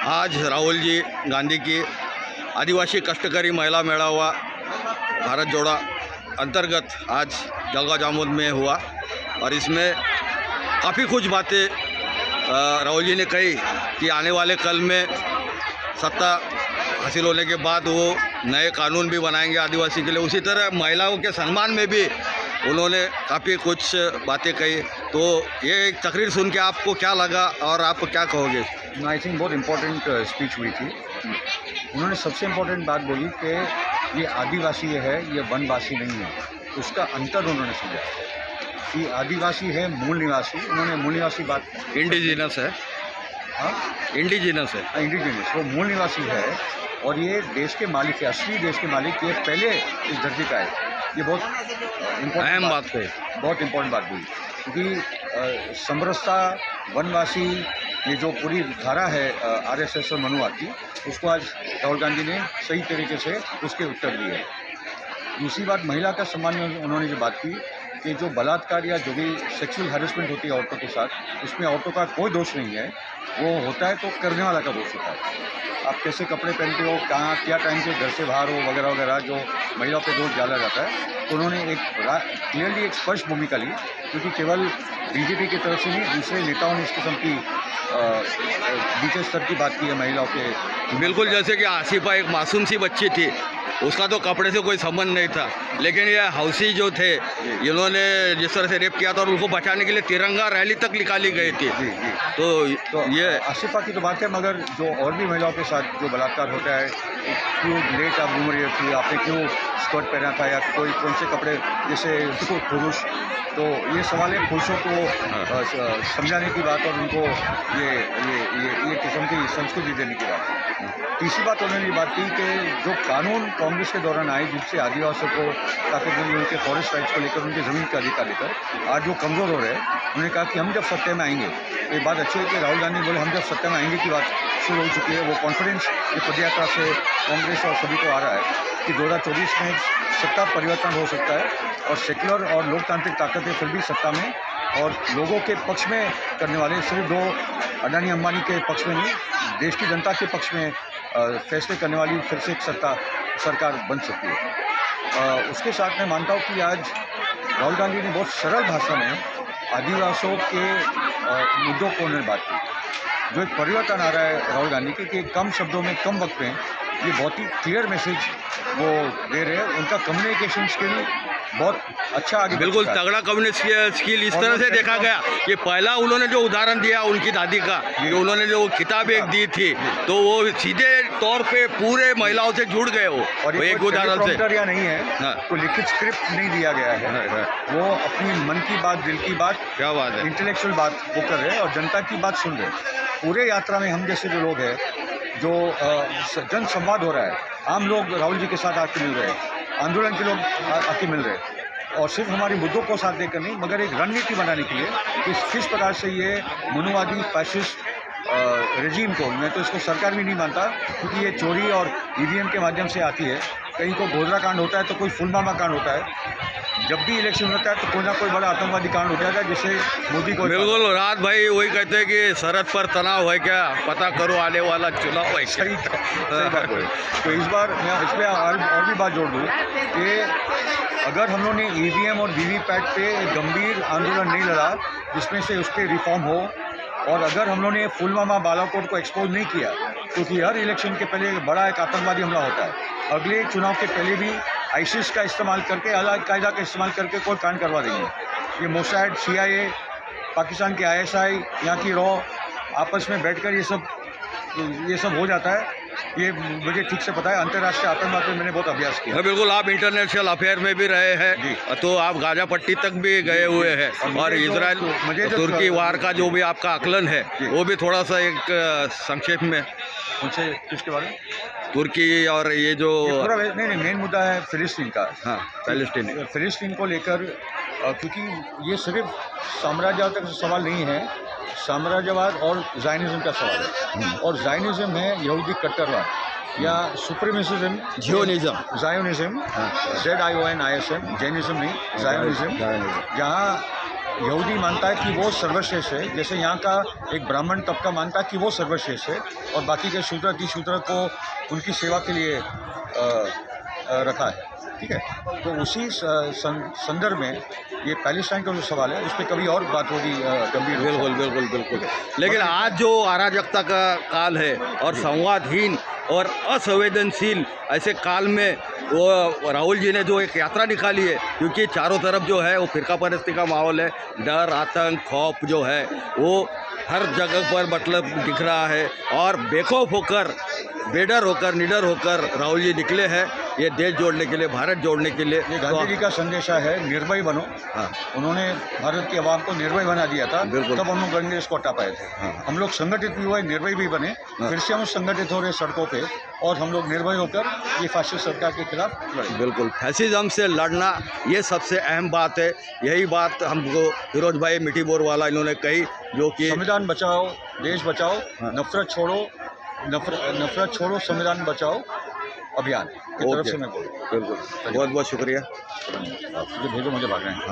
आज राहुल जी गांधी की आदिवासी कष्टकरी महिला मेळावा भारत जोड़ा अंतर्गत आज जलगांव जामोद में हुआ और इसमें काफ़ी कुछ बातें राहुल जी ने कही कि आने वाले कल में सत्ता हासिल होने के बाद वो नए कानून भी बनाएंगे आदिवासी के लिए। उसी तरह महिलाओं के सम्मान में भी उन्होंने काफ़ी कुछ बातें कही। तो ये एक तकरीर सुन के आपको क्या लगा और आप क्या कहोगे? आई थिंक बहुत इम्पोर्टेंट स्पीच हुई थी। उन्होंने सबसे इम्पोर्टेंट बात बोली कि ये आदिवासी है, ये वनवासी नहीं है। उसका अंतर उन्होंने समझा कि आदिवासी है मूल निवासी। उन्होंने मूल निवासी बात इंडिजिनस है। हाँ, इंडिजिनस है, इंडिजिनस, वो मूल निवासी है और ये देश के मालिक है, असली देश के मालिक। ये पहले इस धरती का है। ये बहुत अहम बात है, बहुत इम्पोर्टेंट बात बोली, क्योंकि समरसता, वनवासी, ये जो पूरी धारा है आरएसएस और मनुवाद की, उसको आज राहुल गांधी ने सही तरीके से उसके उत्तर दिए। दूसरी बात, महिला का सम्मान में उन्होंने जो बात की कि जो बलात्कार या जो भी सेक्सुअल हैरेसमेंट होती है औरतों के साथ, उसमें औरतों का कोई दोष नहीं है। वो होता है तो करने वाला का दोष होता है। आप कैसे कपड़े पहनते हो, कहाँ क्या टाइम से घर से बाहर हो, वगैरह वगैरह, जो महिलाओं पे दोष डाला जाता है। तो उन्होंने एक क्लियरली एक स्पष्ट भूमिका ली, क्योंकि केवल बीजेपी की तरफ से नहीं, दूसरे नेताओं ने इस किस्म की नीचे स्तर की बात की है महिलाओं के। बिल्कुल, जैसे कि आसिफा एक मासूम सी बच्ची थी, उसका तो कपड़े से कोई संबंध नहीं था, लेकिन ये हौसी जो थे, इन्होंने जिस तरह से रेप किया था और उनको बचाने के लिए तिरंगा रैली तक निकाली गई थी। तो ये आसिफा की तो बात है, मगर जो और भी महिलाओं के साथ जो बलात्कार होता है, क्यों लेट आप घूम रही थी, आपने क्यों स्कर्ट पहना था, या कोई कौन से कपड़े, जैसे पुरुष, तो ये सवाल है पुरुषों को समझाने की बात और उनको ये किस्म की संस्कृति देने की बात। तीसरी बात उन्होंने ये बात की कि जो कानून कांग्रेस के दौरान आए, जिससे आदिवासियों को ताकत मिली, उनके फॉरेस्ट राइट्स को लेकर, उनकी ज़मीन का अधिकार लेकर, आज वो कमज़ोर हो रहे हैं। उन्होंने कहा कि हम जब सत्ता में आएंगे, ये बात अच्छी है कि राहुल गांधी बोले हम जब सत्ता में आएंगे की बात शुरू हो चुकी है। वो कॉन्फिडेंस ये पदयात्रा से कांग्रेस और सभी को आ रहा है कि 2024 में सत्ता परिवर्तन हो सकता है और सेक्युलर और लोकतांत्रिक ताकतें फिर भी सत्ता में और लोगों के पक्ष में करने वाले, सिर्फ दो अडानी अंबानी के पक्ष में नहीं, देश की जनता के पक्ष में फैसले करने वाली फिर से एक सरकार बन सकती है। उसके साथ मैं मानता हूँ कि आज राहुल गांधी ने बहुत सरल भाषा में आदिवासियों के मुद्दों को उन्होंने बात की। जो एक परिवर्तन आ रहा है राहुल गांधी के कि कम शब्दों में कम वक्त में ये बहुत ही क्लियर मैसेज वो दे रहे हैं। उनका कम्युनिकेशन स्किल बहुत अच्छा आगे, बिल्कुल तगड़ा कम्युनिकेशन स्किल इस तरह से देखा गया कि पहला उन्होंने जो उदाहरण दिया उनकी दादी का, कि उन्होंने जो किताब एक दी थी, तो वो सीधे तौर पे पूरे महिलाओं से जुड़ गए। वो एक उदाहरण से या नहीं है, हाँ, तो लिखित स्क्रिप्ट नहीं दिया गया है। वो अपनी मन की बात, दिल की बात, क्या बात है, इंटेलेक्चुअल बात वो कर रहे हैं और जनता की बात सुन रहे हैं। पूरे यात्रा में हम जैसे जो लोग हैं, जो जन संवाद हो रहा है, आम लोग राहुल जी के साथ आके मिल रहे हैं, आंदोलन के लोग आके मिल रहे हैं, और सिर्फ हमारी मुद्दों को साथ देकर नहीं, मगर एक रणनीति बनाने के लिए कि किस प्रकार से ये मनुवादी फैसिस्ट रेजीम को, मैं तो इसको सरकार भी नहीं मानता, क्योंकि ये चोरी और ईवीएम के माध्यम से आती है। कहीं को गोधरा कांड होता है तो कोई पुलवामा कांड होता है, जब भी इलेक्शन होता है तो कोई ना कोई बड़ा आतंकवादी कांड हो जाएगा, जिससे मोदी को। बिल्कुल, रात भाई वही कहते हैं कि सरहद पर तनाव है क्या, पता करो आने वाला चुनाव है। सही बात है। तो इस बार मैं इस पर और भी बात जोड़ दूँ कि अगर हम लोगों ने ईवीएम और वीवीपैट पे एक गंभीर आंदोलन नहीं लड़ा जिसमें से उस पर रिफॉर्म हो, और अगर हम लोगों ने पुलवामा बालाकोट को एक्सपोज नहीं किया, क्योंकि हर इलेक्शन के पहले बड़ा एक आतंकवादी हमला होता है, अगले चुनाव के पहले भी आईसिस का इस्तेमाल करके, अल-कायदा का इस्तेमाल करके कोई कांड करवा देंगे। ये मोसाद, CIA, पाकिस्तान के ISI, यहाँ की रॉ आपस में बैठकर ये सब हो जाता है। ये मुझे ठीक से पता है, अंतर्राष्ट्रीय आतंकवाद में मैंने बहुत अभ्यास किया। बिल्कुल, आप इंटरनेशनल अफेयर में भी रहे हैं, तो आप गाजा पट्टी तक भी गए हुए हैं, और इजराइल तुर्की वार का जो भी आपका आकलन है वो भी थोड़ा सा एक संक्षेप में। उनसे किसके बारे में? तुर्की और ये जो नहीं, मेन मुद्दा है फिलिस्तीन का। हाँ, फिलिस्तीन को लेकर, क्योंकि ये सिर्फ साम्राज्यवाद का सवाल नहीं है, साम्राज्यवाद और जायनिज्म का सवाल है। और जायनिज्म है यहूदी कट्टरवाद या सुप्रीमेसिज्म, जायोनिज्म, ZIONISM, जैनिज्म नहीं, जायोनिज्म, जहाँ यहूदी मानता है कि वो सर्वश्रेष्ठ है, जैसे यहाँ का एक ब्राह्मण तबका मानता है कि वो सर्वश्रेष्ठ है और बाकी के शूद्र अतिशूद्र को उनकी सेवा के लिए रखा है। ठीक है, तो उसी संदर्भ में ये पैलेस्टाइन का जो सवाल है उस पर कभी और बात होगी गंभीर। बिल्कुल बिल्कुल बिल्कुल। लेकिन आज जो अराजकता का काल है और संवादहीन और असंवेदनशील ऐसे काल में वो राहुल जी ने जो एक यात्रा निकाली है, क्योंकि चारों तरफ जो है वो फिरका परस्ती का माहौल है, डर आतंक खौफ जो है वो हर जगह पर मतलब दिख रहा है और बेखौफ होकर बेडर होकर निडर होकर राहुल जी निकले हैं ये देश जोड़ने के लिए, भारत जोड़ने के लिए। ये गांधी जी का संदेशा है, निर्भय बनो। हाँ, उन्होंने भारत की आवाम को निर्भय बना दिया था, बिल्कुल। तब हम लोग कांग्रेस को हटा पाए थे। हाँ। हम लोग संगठित भी हुए, निर्भय भी बने, हाँ। फिर से हम संगठित हो रहे सड़कों पे और हम लोग निर्भय होकर ये फासिस्ट सरकार के खिलाफ लड़े। बिल्कुल, फैसिज्म से लड़ना ये सबसे अहम बात है। यही बात हमको फिरोज भाई मिठी बोर वाला इन्होंने कही, जो कि संविधान बचाओ, देश बचाओ, हाँ। नफरत छोड़ो, नफरत छोड़ो, संविधान बचाओ अभियान की तरफ से मैं बोल रहा हूँ। बिल्कुल, बहुत बहुत शुक्रिया। मुझे भेजो, मुझे भागना है।